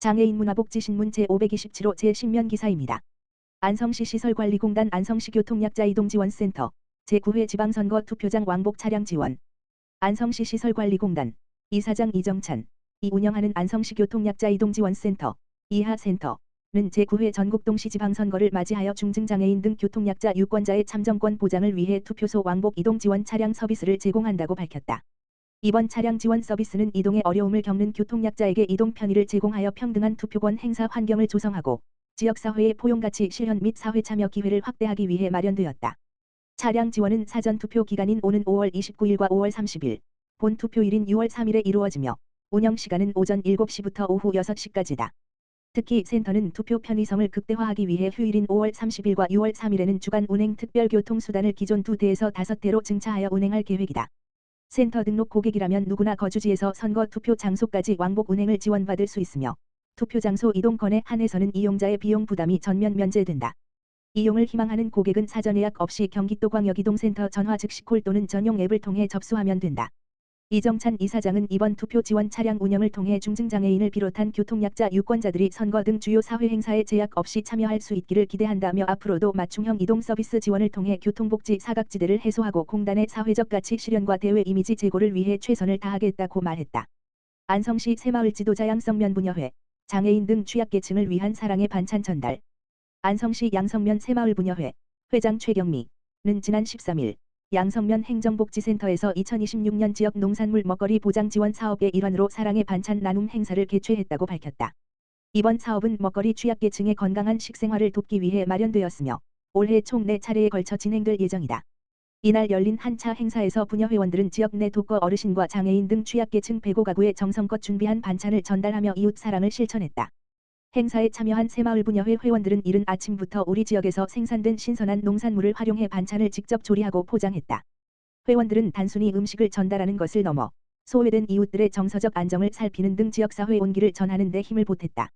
장애인 문화복지신문 제527호 제10면 기사입니다. 안성시 시설관리공단 안성시 교통약자 이동지원센터 제9회 지방선거 투표장 왕복 차량 지원. 안성시 시설관리공단 이사장 이정찬 이 운영하는 안성시 교통약자 이동지원센터 이하센터는 제9회 전국 동시지방선거를 맞이하여 중증장애인 등 교통약자 유권자의 참정권 보장을 위해 투표소 왕복 이동 지원 차량 서비스를 제공한다고 밝혔다. 이번 차량 지원 서비스는 이동에 어려움을 겪는 교통약자에게 이동 편의를 제공하여 평등한 투표권 행사 환경을 조성하고 지역사회의 포용가치 실현 및 사회 참여 기회를 확대하기 위해 마련되었다. 차량 지원은 사전 투표 기간인 오는 5월 29일과 5월 30일, 본 투표일인 6월 3일에 이루어지며 운영시간은 오전 7시부터 오후 6시까지다. 특히 센터는 투표 편의성을 극대화하기 위해 휴일인 5월 30일과 6월 3일에는 주간 운행 특별교통수단을 기존 2대에서 5대로 증차하여 운행할 계획이다. 센터 등록 고객이라면 누구나 거주지에서 선거 투표 장소까지 왕복 운행을 지원받을 수 있으며 투표 장소 이동권에 한해서는 이용자의 비용 부담이 전면 면제된다. 이용을 희망하는 고객은 사전 예약 없이 경기도광역이동센터 전화 즉시 콜 또는 전용 앱을 통해 접수하면 된다. 이정찬 이사장은 이번 투표 지원 차량 운영을 통해 중증장애인을 비롯한 교통약자 유권자들이 선거 등 주요 사회 행사에 제약 없이 참여할 수 있기를 기대한다며 앞으로도 맞춤형 이동 서비스 지원을 통해 교통복지 사각지대를 해소하고 공단의 사회적 가치 실현과 대외 이미지 제고를 위해 최선을 다하겠다고 말했다. 안성시 새마을 지도자 양성면 부녀회 장애인 등 취약계층을 위한 사랑의 반찬 전달. 안성시 양성면 새마을부녀회 회장 최경미는 지난 13일 양성면 행정복지센터에서 2026년 지역 농산물 먹거리 보장 지원 사업의 일환으로 사랑의 반찬 나눔 행사를 개최했다고 밝혔다. 이번 사업은 먹거리 취약계층의 건강한 식생활을 돕기 위해 마련되었으며 올해 총 4차례에 걸쳐 진행될 예정이다. 이날 열린 한 차 행사에서 부녀 회원들은 지역 내 독거 어르신과 장애인 등 취약계층 105 가구에 정성껏 준비한 반찬을 전달하며 이웃 사랑을 실천했다. 행사에 참여한 새마을부녀회 회원들은 이른 아침부터 우리 지역에서 생산된 신선한 농산물을 활용해 반찬을 직접 조리하고 포장했다. 회원들은 단순히 음식을 전달하는 것을 넘어 소외된 이웃들의 정서적 안정을 살피는 등 지역사회 온기를 전하는 데 힘을 보탰다.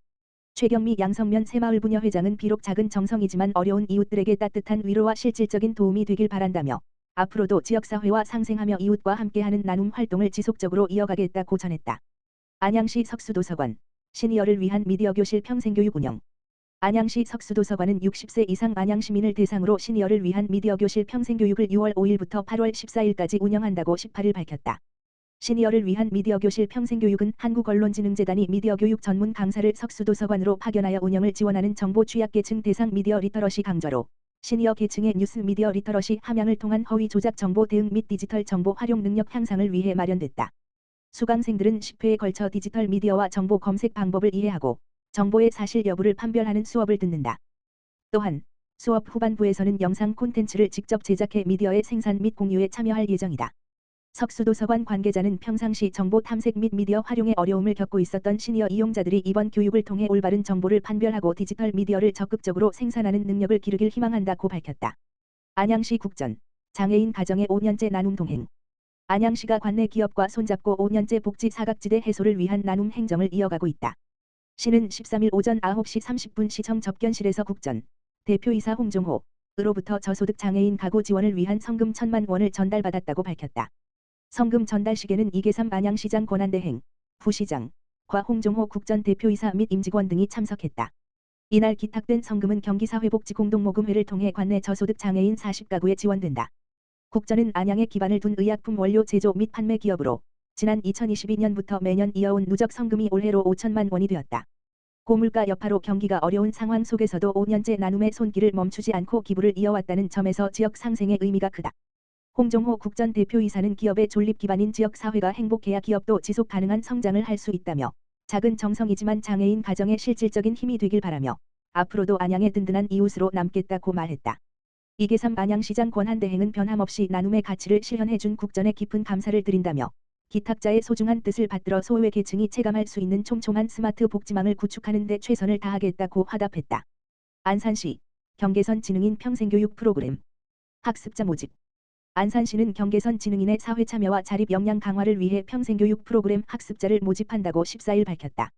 최경미 양성면 새마을부녀 회장은 비록 작은 정성이지만 어려운 이웃들에게 따뜻한 위로와 실질적인 도움이 되길 바란다며 앞으로도 지역사회와 상생하며 이웃과 함께하는 나눔 활동을 지속적으로 이어가겠다고 전했다. 안양시 석수도서관 시니어를 위한 미디어 교실 평생교육 운영. 안양시 석수도서관은 60세 이상 안양시민을 대상으로 시니어를 위한 미디어 교실 평생교육을 6월 5일부터 8월 14일까지 운영한다고 18일 밝혔다. 시니어를 위한 미디어 교실 평생교육은 한국언론진흥재단이 미디어 교육 전문 강사를 석수도서관으로 파견하여 운영을 지원하는 정보 취약계층 대상 미디어 리터러시 강좌로 시니어 계층의 뉴스 미디어 리터러시 함양을 통한 허위 조작 정보 대응 및 디지털 정보 활용 능력 향상을 위해 마련됐다. 수강생들은 10회에 걸쳐 디지털 미디어와 정보 검색 방법을 이해하고 정보의 사실 여부를 판별하는 수업을 듣는다. 또한 수업 후반부에서는 영상 콘텐츠를 직접 제작해 미디어의 생산 및 공유에 참여할 예정이다. 석수도서관 관계자는 평상시 정보 탐색 및 미디어 활용에 어려움을 겪고 있었던 시니어 이용자들이 이번 교육을 통해 올바른 정보를 판별하고 디지털 미디어를 적극적으로 생산하는 능력을 기르길 희망한다고 밝혔다. 안양시 국전 장애인 가정의 5년째 나눔 동행. 안양시가 관내 기업과 손잡고 5년째 복지 사각지대 해소를 위한 나눔 행정을 이어가고 있다. 시는 13일 오전 9시 30분 시청 접견실에서 국전 대표이사 홍종호으로부터 저소득 장애인 가구 지원을 위한 성금 1,000만 원을 전달받았다고 밝혔다. 성금 전달식에는 이계삼 안양시장 권한대행, 부시장과 홍종호 국전 대표이사 및 임직원 등이 참석했다. 이날 기탁된 성금은 경기사회복지공동모금회를 통해 관내 저소득 장애인 40가구에 지원된다. 국전은 안양에 기반을 둔 의약품 원료 제조 및 판매 기업으로 지난 2022년부터 매년 이어온 누적 성금이 올해로 5천만 원이 되었다. 고물가 여파로 경기가 어려운 상황 속에서도 5년째 나눔의 손길을 멈추지 않고 기부를 이어왔다는 점에서 지역 상생의 의미가 크다. 홍종호 국전 대표이사는 기업의 존립 기반인 지역사회가 행복해야 기업도 지속 가능한 성장을 할 수 있다며 작은 정성이지만 장애인 가정의 실질적인 힘이 되길 바라며 앞으로도 안양의 든든한 이웃으로 남겠다고 말했다. 이계삼 안양시장 권한대행은 변함없이 나눔의 가치를 실현해준 국전에 깊은 감사를 드린다며 기탁자의 소중한 뜻을 받들어 소외 계층이 체감할 수 있는 촘촘한 스마트 복지망을 구축하는 데 최선을 다하겠다고 화답했다. 안산시 경계선 지능인 평생교육 프로그램 학습자 모집. 안산시는 경계선 지능인의 사회 참여와 자립 역량 강화를 위해 평생교육 프로그램 학습자를 모집한다고 14일 밝혔다.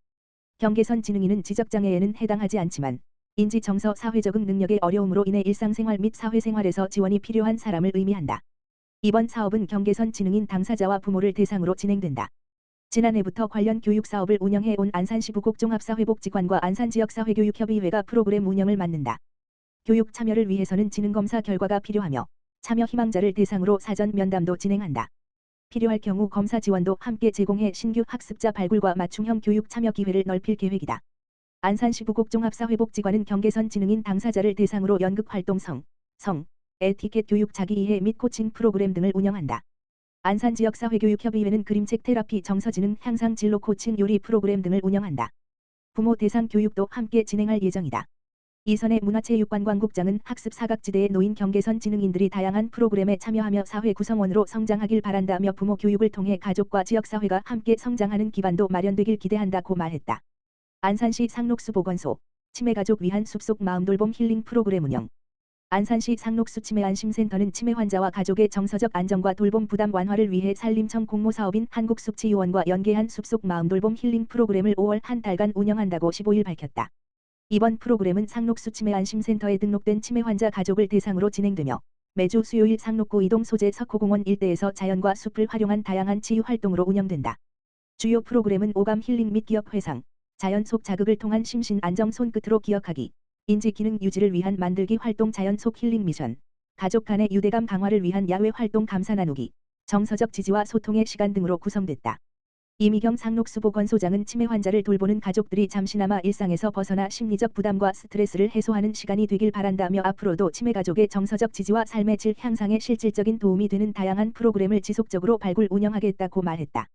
경계선 지능인은 지적장애에는 해당하지 않지만 인지 정서 사회 적응 능력의 어려움으로 인해 일상생활 및 사회생활에서 지원이 필요한 사람을 의미한다. 이번 사업은 경계선 지능인 당사자와 부모를 대상으로 진행된다. 지난해부터 관련 교육 사업을 운영해 온 안산시 부곡종합사회복지관과 안산지역사회교육협의회가 프로그램 운영을 맡는다. 교육 참여를 위해서는 지능검사 결과가 필요하며 참여 희망자를 대상으로 사전 면담도 진행한다. 필요할 경우 검사 지원도 함께 제공해 신규 학습자 발굴과 맞춤형 교육 참여 기회를 넓힐 계획이다. 안산시 부곡종합사회복지관은 경계선 지능인 당사자를 대상으로 연극 활동 성, 에티켓 교육 자기이해 및 코칭 프로그램 등을 운영한다. 안산지역사회교육협의회는 그림책 테라피 정서지능 향상 진로 코칭 요리 프로그램 등을 운영한다. 부모 대상 교육도 함께 진행할 예정이다. 이선의 문화체육관광국장은 학습 사각지대에 놓인 경계선 지능인들이 다양한 프로그램에 참여하며 사회 구성원으로 성장하길 바란다며 부모 교육을 통해 가족과 지역사회가 함께 성장하는 기반도 마련되길 기대한다고 말했다. 안산시 상록수 보건소 치매가족 위한 숲속 마음돌봄 힐링 프로그램 운영. 안산시 상록수 치매안심센터는 치매 환자와 가족의 정서적 안정과 돌봄 부담 완화를 위해 산림청 공모사업인 한국숲치유원과 연계한 숲속 마음돌봄 힐링 프로그램을 5월 한 달간 운영한다고 15일 밝혔다. 이번 프로그램은 상록수 치매안심센터에 등록된 치매 환자 가족을 대상으로 진행되며 매주 수요일 상록구 이동 소재 석호공원 일대에서 자연과 숲을 활용한 다양한 치유 활동으로 운영된다. 주요 프로그램은 오감 힐링 및 기억 회상, 자연 속 자극을 통한 심신 안정 손끝으로 기억하기, 인지 기능 유지를 위한 만들기 활동 자연 속 힐링 미션, 가족 간의 유대감 강화를 위한 야외 활동 감사 나누기, 정서적 지지와 소통의 시간 등으로 구성됐다. 이미경 상록수 보건소장은 치매 환자를 돌보는 가족들이 잠시나마 일상에서 벗어나 심리적 부담과 스트레스를 해소하는 시간이 되길 바란다며 앞으로도 치매 가족의 정서적 지지와 삶의 질 향상에 실질적인 도움이 되는 다양한 프로그램을 지속적으로 발굴 운영하겠다고 말했다.